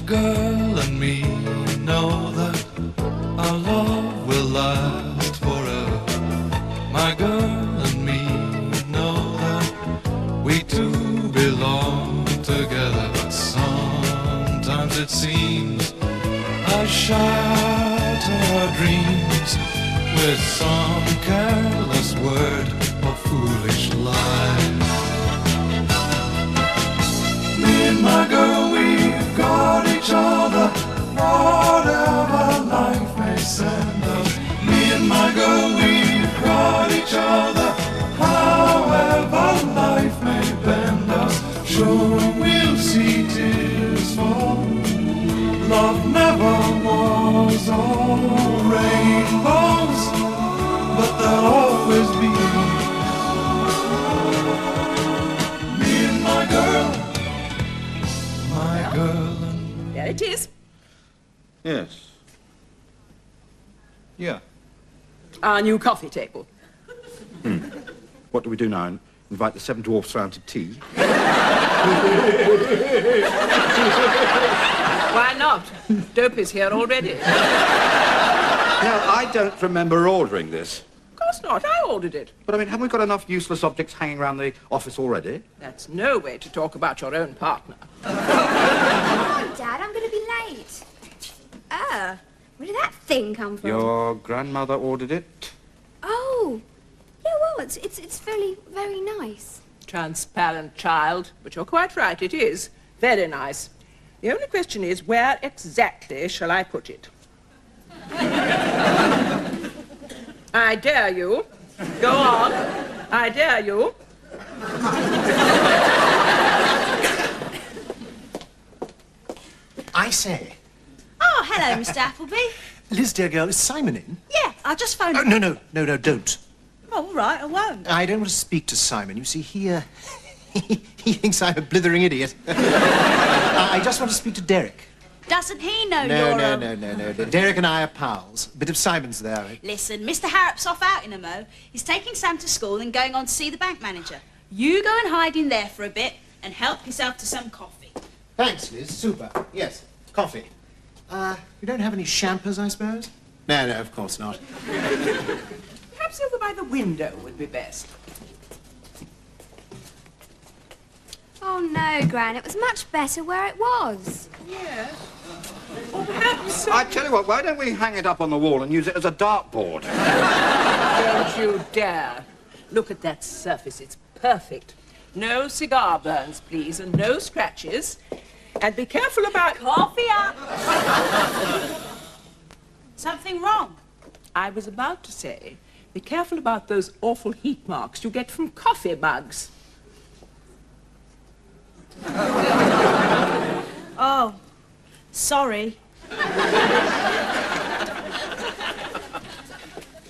girl and me know that our love will last forever. My girl and me know that we two belong together. But sometimes it seems I shatter our dreams with some careless word or foolish lie. Me and my girl, we've got each other, whatever life may send us. Me and my girl, we've got each other, however life may bend us. Sure, we'll see tears fall. Love never was all rainbows, but there'll always be me and my girl. And there it is. Yes. Yeah. Our new coffee table. What do we do now? Invite the 7 dwarfs round to tea? Why not? Dope is here already. No, I don't remember ordering this. Of course not. I ordered it. But, I mean, haven't we got enough useless objects hanging around the office already? That's no way to talk about your own partner. Oh, Dad, I'm going to be late. Where did that thing come from? Your grandmother ordered it? Oh, yeah, well, it's very, very nice. Transparent child. But you're quite right, it is. Very nice. The only question is, where exactly shall I put it? I dare you. Go on. I dare you. I say. Oh, hello, Mr. Appleby. Liz, dear girl, is Simon in? Yeah, I just phoned Oh, him. no, don't. Oh, all right, I won't. I don't want to speak to Simon. You see, he thinks I'm a blithering idiot. I just want to speak to Derek. Doesn't he know No. you're Derek and I are pals. A bit of Simon's there. Listen, Mr. Harrop's off out in a mo. He's taking Sam to school and going on to see the bank manager. You go and hide in there for a bit and help yourself to some coffee. Thanks, Liz. Super. Yes, coffee. You don't have any champers, I suppose? No, of course not. Perhaps over by the window would be best. Oh, no, Gran, it was much better where it was. Yes. Or perhaps... I tell you what, why don't we hang it up on the wall and use it as a dartboard? Don't you dare. Look at that surface. It's perfect. No cigar burns, please, and no scratches. And be careful about... Coffee up! Something wrong? I was about to say, be careful about those awful heat marks you get from coffee mugs. Oh, sorry.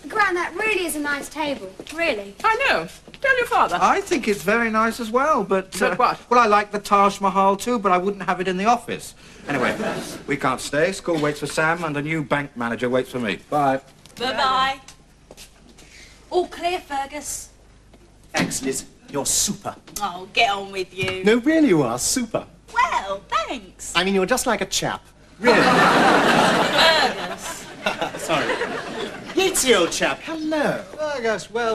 Gran, that really is a nice table. Really. I know. Tell your father. I think it's very nice as well, but... But what? Well, I like the Taj Mahal too, but I wouldn't have it in the office. Anyway, we can't stay. School waits for Sam, and a new bank manager waits for me. Bye. Bye-bye. All clear, Fergus? Thanks, Liz. You're super. Oh, get on with you. No, really you are. Super. Well, thanks. I mean, you're just like a chap. Really. Fergus. Sorry. Yeatsy, old chap. Hello. Fergus, well,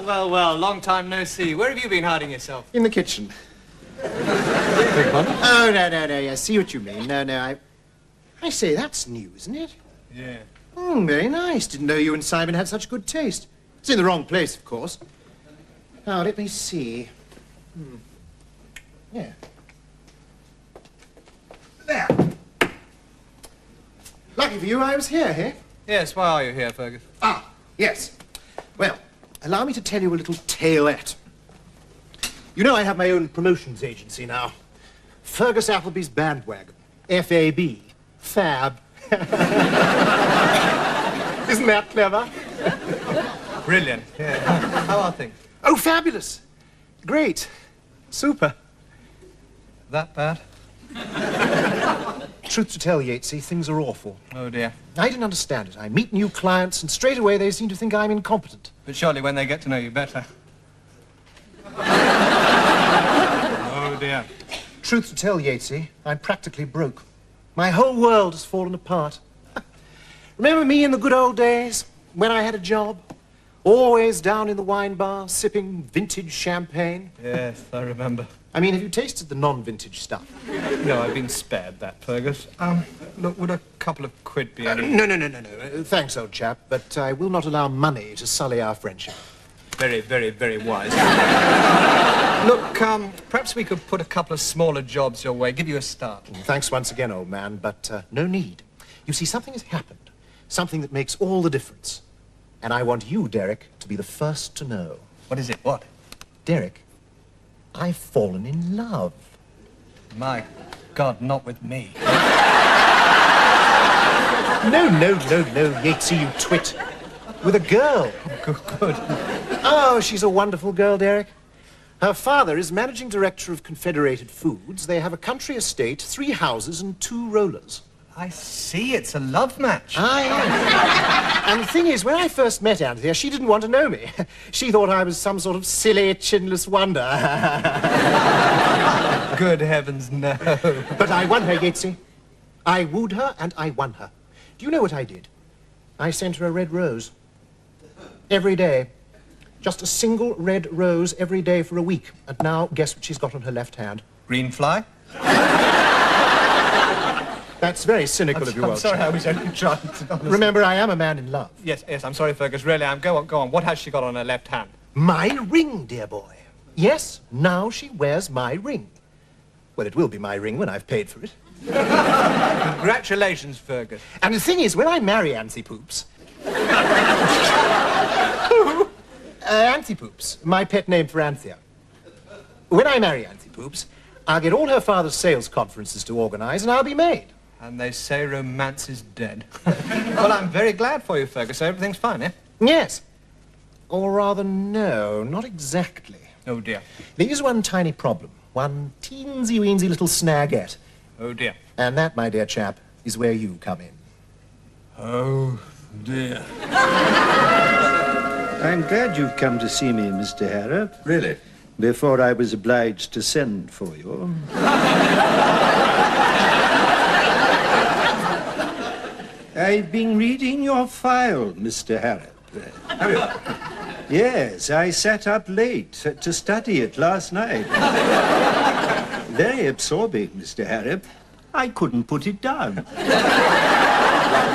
long time no see. Where have you been hiding yourself? In the kitchen. Beg pardon? Oh, no, I see what you mean. No, I say, that's new, isn't it? Yeah. Very nice. Didn't know you and Simon had such good taste. It's in the wrong place, of course. Now, let me see. Yeah. There. Lucky for you, I was here, eh? Yes, why are you here, Fergus? Ah, yes. Well, allow me to tell you a little taleette. You know I have my own promotions agency now. Fergus Appleby's Bandwagon. F-A-B. Fab. Isn't that clever? Brilliant. Yeah. How are things? Oh, fabulous. Great. Super. That bad? Truth to tell, Yatesy, things are awful. Oh, dear. I didn't understand it. I meet new clients, and straight away they seem to think I'm incompetent. But surely when they get to know you better. Oh, dear. Truth to tell, Yatesy, I'm practically broke. My whole world has fallen apart. Remember me in the good old days, when I had a job? Always down in the wine bar, sipping vintage champagne. Yes, I remember. I mean, have you tasted the non-vintage stuff? No, I've been spared that, Fergus. Look, would a couple of quid be any... No. Thanks, old chap, but I will not allow money to sully our friendship. Very, very, very wise. Look, perhaps we could put a couple of smaller jobs your way, give you a start. Thanks once again, old man, but no need. You see, something has happened. Something that makes all the difference. And I want you, Derek, to be the first to know. What is it? What? Derek, I've fallen in love. My God, not with me. No, Yatesy, you twit. With a girl. Good. Oh, she's a wonderful girl, Derek. Her father is managing director of Confederated Foods. They have a country estate, 3 houses and 2 rollers. I see, it's a love match. Aye. And the thing is, when I first met Anthea, she didn't want to know me. She thought I was some sort of silly, chinless wonder. Good heavens, no. But I won her, Yatesy. I wooed her and I won her. Do you know what I did? I sent her a red rose. Every day. Just a single red rose every day for a week. And now, guess what she's got on her left hand? Green fly? That's very cynical of you, I'm old sorry, chap. I was only trying to... Remember, I am a man in love. Yes, I'm sorry, Fergus, really, Go on. What has she got on her left hand? My ring, dear boy. Yes, now she wears my ring. Well, it will be my ring when I've paid for it. Congratulations, Fergus. And the thing is, when I marry Anthea Poops... Anthea Poops, my pet name for Anthea. When I marry Anthea Poops, I'll get all her father's sales conferences to organize, and I'll be made. And they say romance is dead. Well, I'm very glad for you, Fergus. Everything's fine, eh? Yes. Or rather, no, not exactly. Oh, dear. There is one tiny problem. One teensy-weensy little snaggette. Oh, dear. And that, my dear chap, is where you come in. Oh, dear. I'm glad you've come to see me, Mr. Harrop. Really? Before I was obliged to send for you. I've been reading your file, Mr. Harrop. Have you? Yes, I sat up late to study it last night. Very absorbing, Mr. Harrop. I couldn't put it down.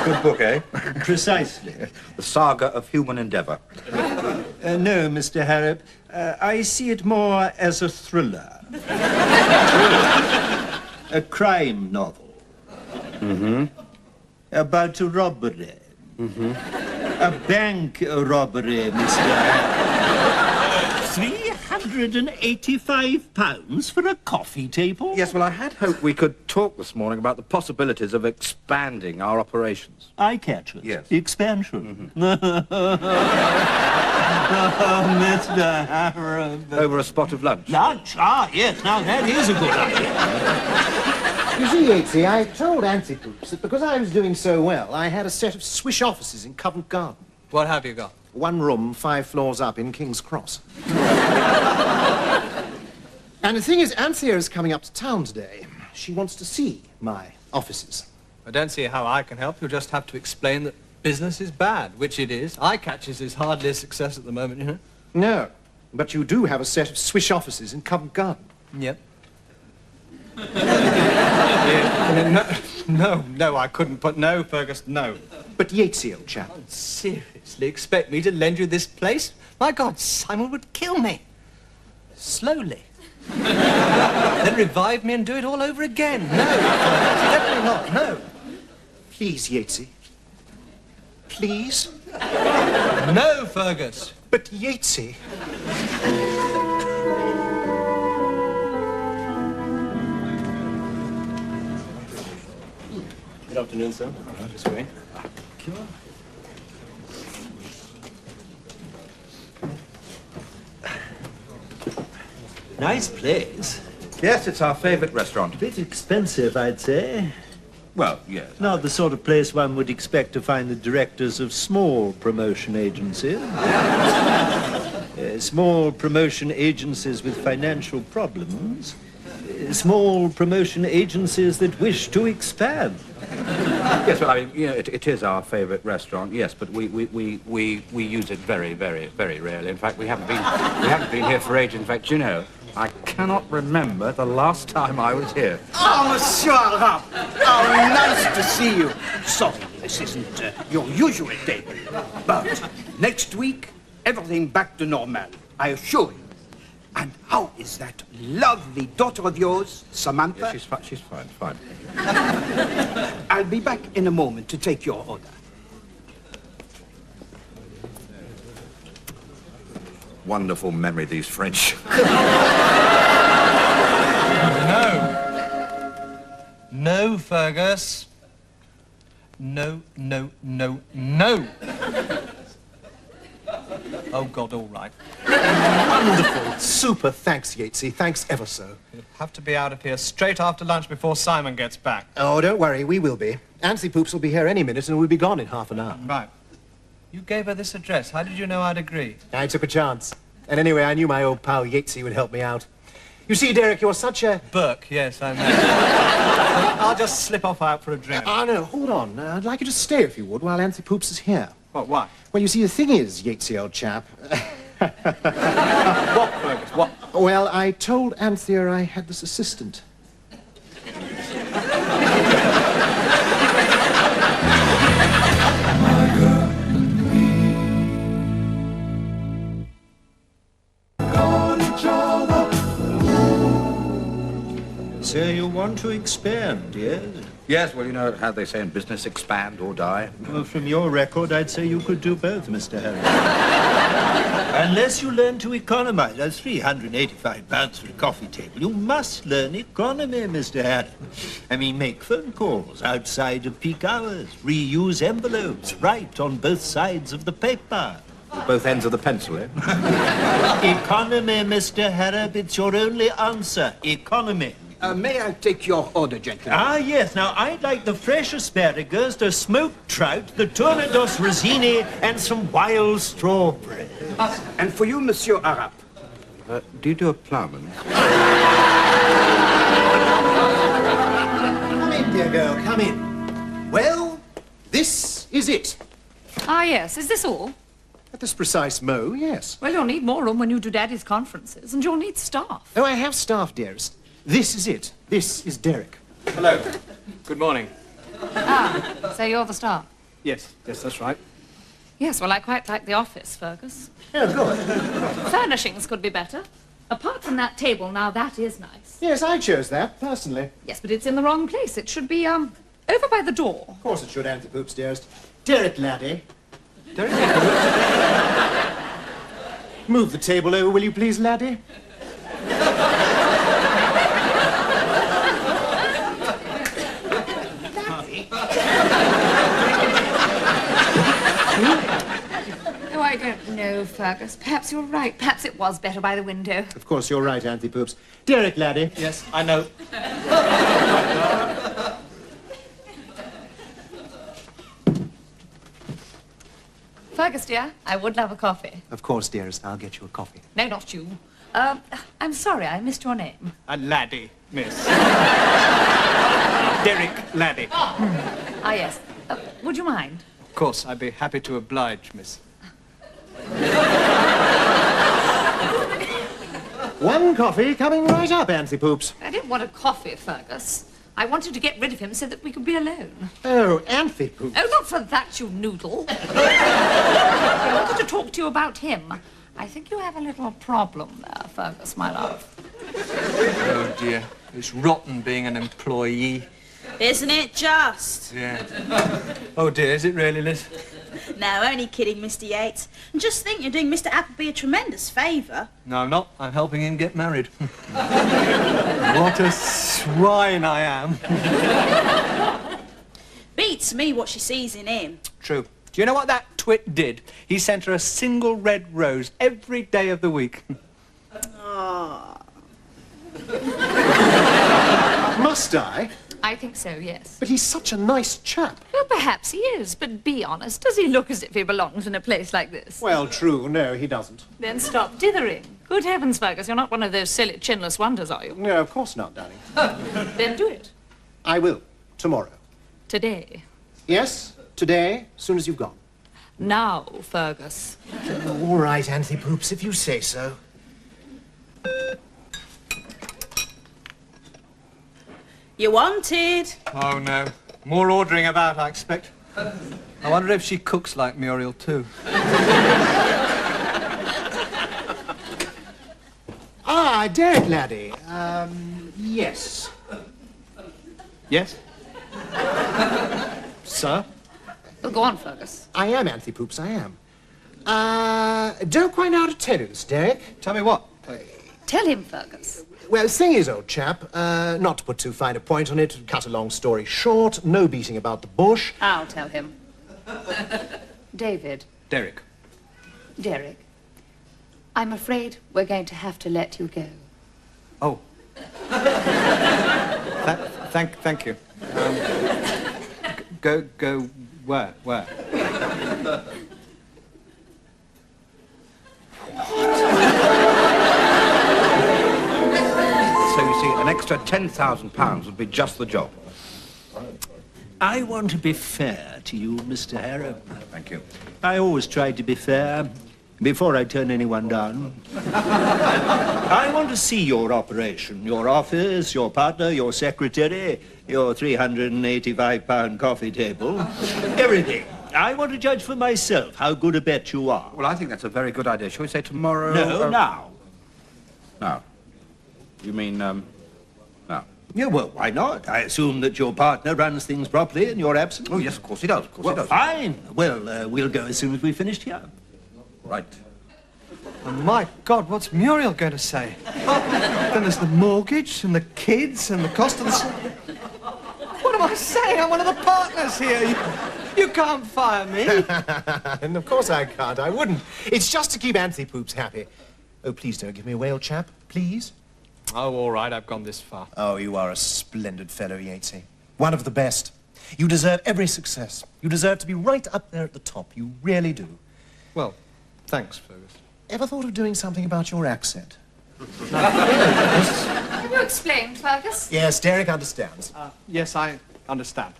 Good book, eh? Precisely. The Saga of Human Endeavour. No, Mr. Harrop. I see it more as a thriller. A crime novel. Mm-hmm. About a robbery. Mm-hmm. A bank robbery, Mr. Harrop. £385 for a coffee table? Yes, well, I had hoped we could talk this morning about the possibilities of expanding our operations. Eye catchers? Yes. Expansion? Mm-hmm. Oh, Mr. Harrop. Over a spot of lunch. Lunch? Ah, yes, now that is a good idea. You see, Yatesy, I told Anthea Poops that because I was doing so well, I had a set of swish offices in Covent Garden. What have you got? 1 room, 5 floors up in King's Cross. And the thing is, Anthea is coming up to town today. She wants to see my offices. I don't see how I can help. You'll just have to explain that business is bad, which it is. Eye catches is hardly a success at the moment, you know. No, but you do have a set of swish offices in Covent Garden. Yep. No, I couldn't put... No, Fergus, no. But Yatesy, old chap. Seriously, expect me to lend you this place? My God, Simon would kill me. Slowly. Then revive me and do it all over again. No, definitely not, no. Please, Yatesy. Please? No, Fergus. But Yatesy... Good afternoon, sir. This way. Nice place. Yes, it's our favourite restaurant. A bit expensive, I'd say. Well, yes. Not the sort of place one would expect to find the directors of small promotion agencies. Small promotion agencies with financial problems small promotion agencies that wish to expand. Yes, well, I mean, you know, it is our favourite restaurant, yes, but we use it very, very, very rarely. In fact, we haven't been here for ages. In fact, you know, I cannot remember the last time I was here. Oh, Monsieur Arab, how nice to see you. Sorry, this isn't your usual table, but next week, everything back to normal, I assure you. And how is that lovely daughter of yours, Samantha? Yeah, she's fine. I'll be back in a moment to take your order. Wonderful memory, these French. No, Fergus. No. Oh, God, all right. Wonderful. Super. Thanks, Yatesy. Thanks ever so. You'll have to be out of here straight after lunch before Simon gets back. Oh, don't worry. We will be. Anthea Poops will be here any minute and we'll be gone in half an hour. Right. You gave her this address. How did you know I'd agree? I took a chance. And anyway, I knew my old pal Yatesy would help me out. You see, Derek, you're such a... Burke, yes, I know. I'll just slip off out for a drink. No, hold on. I'd like you to stay, if you would, while Anthea Poops is here. What, why? Well, you see, the thing is, Yatesy, old chap... What, Fergus, what? Well, I told Anthea I had this assistant. So you want to expand, yes? Yes, well, you know how they say in business, expand or die. Well, from your record, I'd say you could do both, Mr. Harris. Unless you learn to economize. That's £385 for a coffee table. You must learn economy, Mr. Harris. I mean, make phone calls outside of peak hours, reuse envelopes, write on both sides of the paper. Both ends of the pencil, eh? Economy, Mr. Harrop, it's your only answer. Economy. May I take your order, gentlemen? Ah, yes. Now, I'd like the fresh asparagus, the smoked trout, the tornados rosini, and some wild strawberry. And for you, Monsieur Arab. Do you do a ploughman? Come in, dear girl, come in. Well, this is it. Ah, yes. Is this all? At this precise mo, yes. Well, you'll need more room when you do Daddy's conferences, and you'll need staff. Oh, I have staff, dearest. This is it. This is Derek. Hello. Good morning. Ah, so you're the staff? Yes, that's right. Yes, well, I quite like the office, Fergus. Oh, good. Furnishings could be better. Apart from that table, now that is nice. Yes, I chose that, personally. Yes, but it's in the wrong place. It should be, over by the door. Of course it should, Anthea Poops, dearest. Derek, laddie. Derek? Move the table over, will you please, laddie? Oh, I don't know, Fergus. Perhaps you're right. Perhaps it was better by the window. Of course, you're right, Anthea Poops. Derek, laddie. Yes, I know. Fergus, dear, I would love a coffee. Of course, dearest. I'll get you a coffee. No, not you. I'm sorry, I missed your name. A laddie, miss. Derek Laddie. Ah, yes. Would you mind? Of course, I'd be happy to oblige, miss. One coffee coming right up, Anthea Poops. I didn't want a coffee, Fergus. I wanted to get rid of him so that we could be alone. Oh, Anthea Poops. Oh, not for that, you noodle. I wanted to talk to you about him. I think you have a little problem there, Fergus, my love. Oh, dear. It's rotten being an employee. Isn't it just? Yeah. Oh, dear, is it really, Liz? No, only kidding, Mr. Yates. And just think you're doing Mr. Appleby a tremendous favour. No, I'm not. I'm helping him get married. What a swine I am. Beats me what she sees in him. True. Do you know what that twit did? He sent her a single red rose every day of the week. Oh. Must I? I think so, yes. But he's such a nice chap. Well, perhaps he is, but be honest. Does he look as if he belongs in a place like this? Well, true. No, he doesn't. Then stop dithering. Good heavens, Fergus, you're not one of those silly chinless wonders, are you? No, of course not, darling. Then do it. I will. Tomorrow. Today. Yes, today, as soon as you've gone. Now, Fergus. All right, Anthea Poops, if you say so. You wanted. Oh, no. More ordering about, I expect. I wonder if she cooks like Muriel, too. Ah, Derek, laddie. Yes. Yes? Sir? Well, go on, Fergus. I am, Anthea Poops, I am. Don't quite know how to tell you this, Derek. Tell me what? Tell him, Fergus. Well, the thing is, old chap, not to put too fine a point on it, cut a long story short, no beating about the bush. I'll tell him. David. Derek. Derek. I'm afraid we're going to have to let you go. Oh. Thank you. Go where? Where? So you see, an extra £10,000 would be just the job. I want to be fair to you, Mr. Harrow. Thank you. I always try to be fair before I turn anyone down. I want to see your operation, your office, your partner, your secretary, your £385 coffee table, everything. I want to judge for myself how good a bet you are. Well, I think that's a very good idea. Shall we say tomorrow? No, now. No. You mean, no. Yeah, well, why not? I assume that your partner runs things properly in your absence. Oh, yes, of course he does. Of course Well, he does. fine. Well, we'll go as soon as we've finished here. Right. Oh, my God, what's Muriel going to say? Then there's the mortgage and the kids and the cost of the... What am I saying? I'm one of the partners here. You can't fire me. And of course I can't. I wouldn't. It's just to keep Anthea Poops happy. Oh, please don't give me away, old chap. Please. Oh, all right, I've gone this far. Oh, you are a splendid fellow, Yatesy. One of the best. You deserve every success. You deserve to be right up there at the top. You really do. Well, thanks, Fergus. Ever thought of doing something about your accent? Can you explain, Fergus? Yes, Derek understands. Yes, I understand.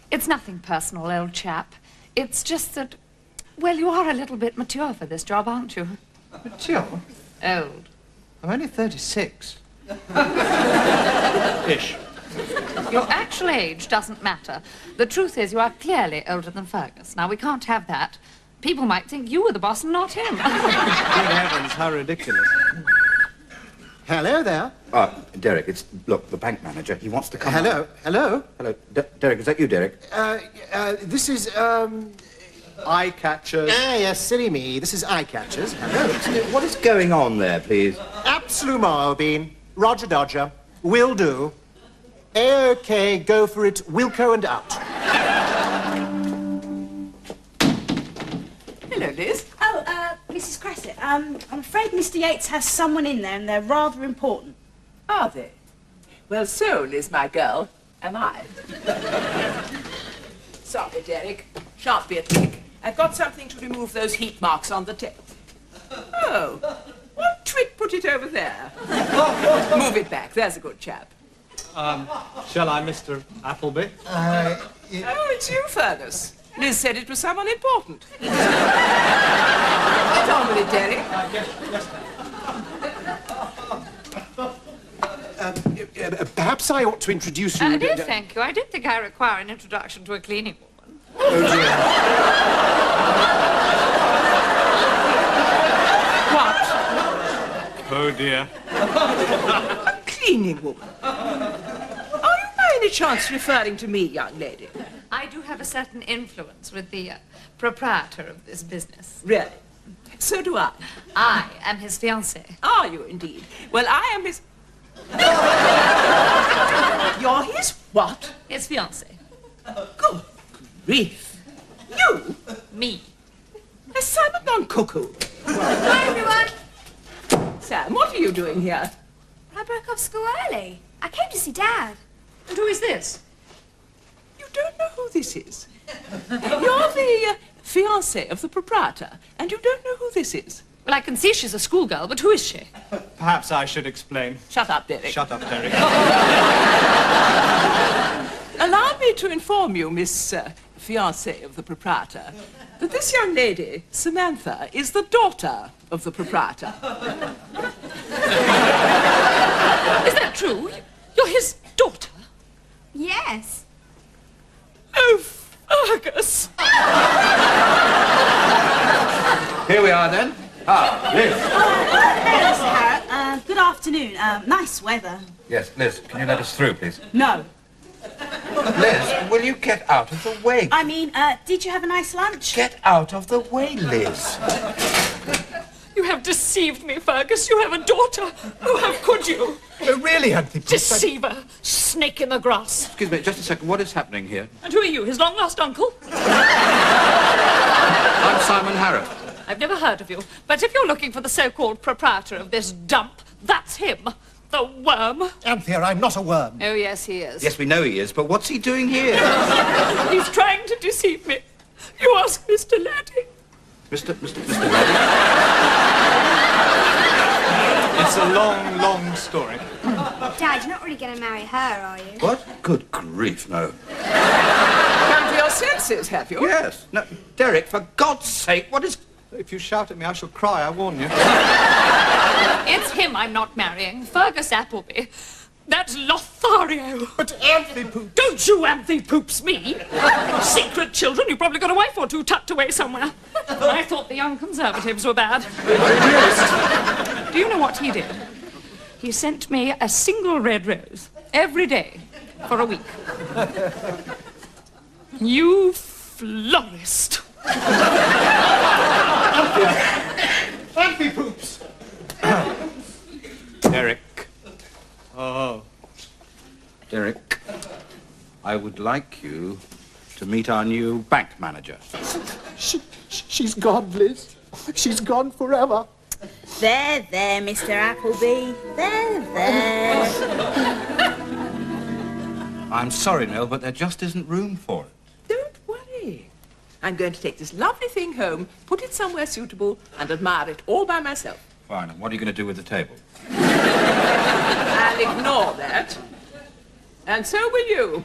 It's nothing personal, old chap. It's just that, well, you are a little bit mature for this job, aren't you? Mature? Old. I'm only 36. Ish. Your actual age doesn't matter. The truth is you are clearly older than Fergus. Now, we can't have that. People might think you were the boss and not him. Good heavens, how ridiculous. Hello there. Derek, it's, look, the bank manager, he wants to come Hello. out. Hello. Hello. Derek, is that you, Derek? This is, Eye catchers. yes, silly me. This is Eye Catchers. Hello. What is going on there, please? Absolute Marlbean. Roger Dodger. Will do. A-OK, go for it. Wilco and out. Hello, Liz. Oh, Mrs. Crassett, I'm afraid Mr. Yates has someone in there and they're rather important. Are they? Well, so, Liz, my girl, am I. Sorry, Derek. Shan't be a trick. I've got something to remove those heat marks on the tape. Oh, what trick put it over there? Move it back, there's a good chap. Shall I, Mr. Appleby? Oh, it's you, Fergus. Liz said it was someone important. Get on with it, Derek. Perhaps I ought to introduce you... No, thank you. I did think I require an introduction to a cleaning woman. Oh, dear. What? Oh, dear. A cleaning woman? Are you by any chance referring to me, young lady? I do have a certain influence with the proprietor of this business. Really? So do I. I am his fiancée. Are you indeed? Well, I am his... You're his what? His fiancée. Good grief. You? Me. Has Simon gone cuckoo? Hi, everyone. Sam, what are you doing here? I broke off school early. I came to see Dad. And who is this? You don't know who this is. You're the fiancé of the proprietor, and you don't know who this is. Well, I can see she's a schoolgirl, but who is she? Perhaps I should explain. Shut up, Derek. Shut up, Derek. Allow me to inform you, Miss Fiancée of the proprietor, that this young lady, Samantha, is the daughter of the proprietor. Is that true? You're his daughter? Yes. Oh, Fergus! Here we are, then. Ah, Liz. Hello, Mr. Harrop. Good afternoon. Nice weather. Yes, Liz, can you let us through, please? No. Liz, will you get out of the way? I mean, did you have a nice lunch? Get out of the way, Liz. You have deceived me, Fergus. You have a daughter. Oh, how could you? No, really, Anthea. Deceiver. Snake in the grass. Excuse me, just a second. What is happening here? And who are you, his long-lost uncle? I'm Simon Harrop. I've never heard of you. But if you're looking for the so-called proprietor of this dump, that's him. The worm. Anthea, I'm not a worm. Oh, yes, he is. Yes, we know he is, but what's he doing here? He's trying to deceive me. You ask Mr. Laddie. Mr. Laddie? It's a long, long story. Dad, you're not really going to marry her, are you? What? Good grief, no. Come to your senses, have you? Yes. No, Derek, for God's sake, what is... If you shout at me, I shall cry, I warn you. It's him I'm not marrying, Fergus Appleby. That's Lothario. But Anthea Poops... Don't you Anthea Poops me. Secret children, you've probably got a wife or two tucked away somewhere. I thought the young Conservatives were bad. Do you know what he did? He sent me a single red rose every day for a week. You florist. Anthea Poops! Derek. Oh. Derek, I would like you to meet our new bank manager. She's gone, Liz. She's gone forever. There, Mr. Appleby. There. I'm sorry, Nell, but there just isn't room for it. Don't worry. I'm going to take this lovely thing home, put it somewhere suitable, and admire it all by myself. Fine, and what are you going to do with the table? I'll ignore that. And so will you.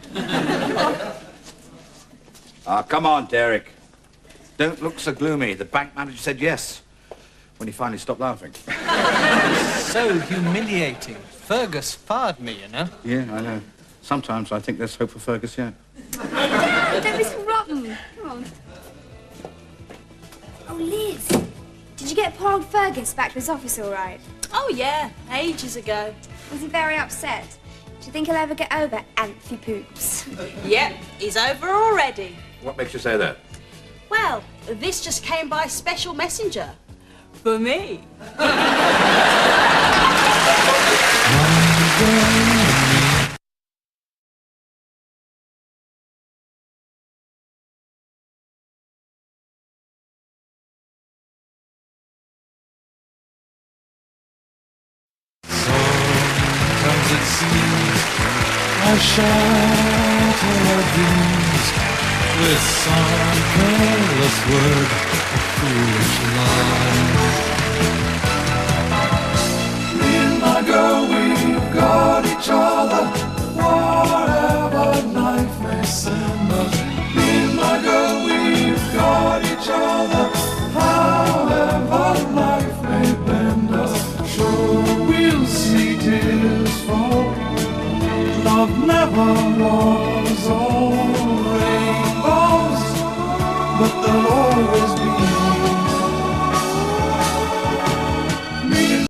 Ah, come on, Derek. Don't look so gloomy. The bank manager said yes when he finally stopped laughing. So humiliating. Fergus fired me, you know. Yeah, I know. Sometimes I think there's hope for Fergus yet. Don't be so rotten. Come on. Oh, Liz. Did you get poor old Fergus back to his office all right? Oh, yeah. Ages ago. Was he very upset? Do you think he'll ever get over Anthea Poops? Yep, he's over already. What makes you say that? Well, this just came by special messenger. For me. Sometimes it seems I shatter our dreams with some careless word of foolish lie. Me and my girl, we've got each other, whatever life may send us. Me and my girl, we've got each other, however life may bend us. Sure, we'll see tears fall. Love never was all rainbows, but the